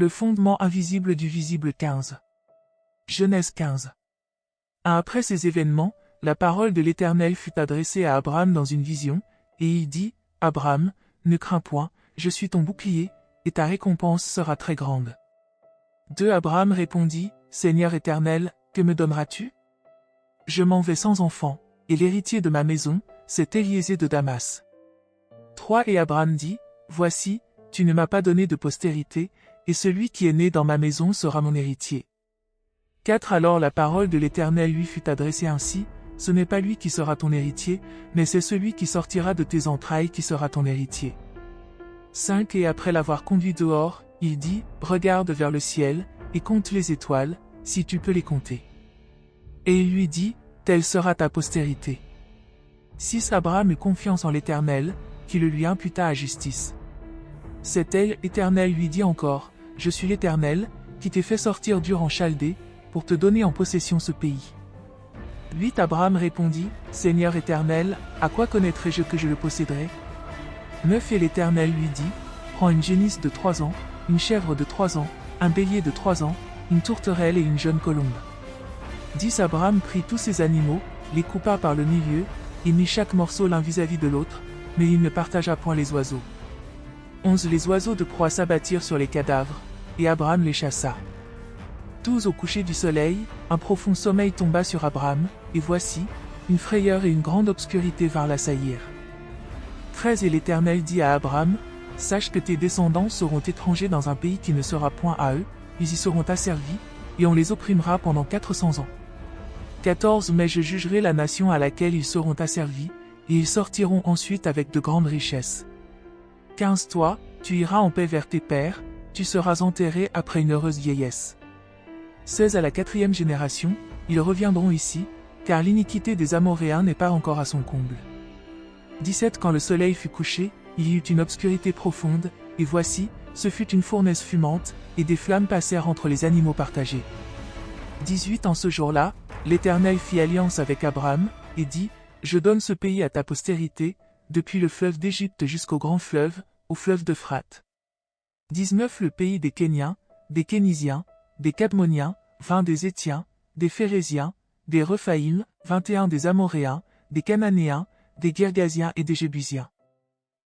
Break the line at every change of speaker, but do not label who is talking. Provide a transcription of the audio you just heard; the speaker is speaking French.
Le fondement invisible du visible 15. Genèse 15. Après ces événements, la parole de l'Éternel fut adressée à Abraham dans une vision, et il dit, « Abraham, ne crains point, je suis ton bouclier, et ta récompense sera très grande. » 2 Abraham répondit, « Seigneur Éternel, que me donneras-tu? Je m'en vais sans enfant, et l'héritier de ma maison, c'est Éliézer de Damas. » 3 Et Abraham dit, « Voici, tu ne m'as pas donné de postérité, et celui qui est né dans ma maison sera mon héritier. » 4 Alors la parole de l'Éternel lui fut adressée ainsi, « Ce n'est pas lui qui sera ton héritier, mais c'est celui qui sortira de tes entrailles qui sera ton héritier. » 5 Et après l'avoir conduit dehors, il dit, « Regarde vers le ciel, et compte les étoiles, si tu peux les compter. » Et il lui dit, « Telle sera ta postérité. » 6 Abraham eut confiance en l'Éternel, qui le lui imputa à justice. 7 L'Éternel lui dit encore, « Je suis l'Éternel, qui t'ai fait sortir d'Ur en Chaldée, pour te donner en possession ce pays. » 8 Abraham répondit, « Seigneur Éternel, à quoi connaîtrai-je que je le posséderai? » 9 Et l'Éternel lui dit, « Prends une génisse de 3 ans, une chèvre de 3 ans, un bélier de 3 ans, une tourterelle et une jeune colombe. » 10 Abraham prit tous ces animaux, les coupa par le milieu, et mit chaque morceau l'un vis-à-vis de l'autre, mais il ne partagea point les oiseaux. 11 Les oiseaux de proie s'abattirent sur les cadavres, et Abraham les chassa. 12 Au coucher du soleil, un profond sommeil tomba sur Abraham, et voici, une frayeur et une grande obscurité vinrent l'assaillir. 13 Et l'Éternel dit à Abraham, « Sache que tes descendants seront étrangers dans un pays qui ne sera point à eux, ils y seront asservis, et on les opprimera pendant 400 ans. 14 Mais je jugerai la nation à laquelle ils seront asservis, et ils sortiront ensuite avec de grandes richesses. 15 Toi, tu iras en paix vers tes pères, tu seras enterré après une heureuse vieillesse. 16 À la 4e génération, ils reviendront ici, car l'iniquité des Amoréens n'est pas encore à son comble. 17 Quand le soleil fut couché, il y eut une obscurité profonde, et voici, ce fut une fournaise fumante, et des flammes passèrent entre les animaux partagés. 18 En ce jour-là, l'Éternel fit alliance avec Abraham, et dit, « Je donne ce pays à ta postérité, depuis le fleuve d'Égypte jusqu'au grand fleuve, au fleuve d'Euphrate. » 19 Le pays des Kéniens, des Kénisiens, des Cadmoniens, 20 des Étiens, des Phéréziens, des Rephaïm, 21 des Amoréens, des Cananéens, des Girgasiens et des Jébusiens.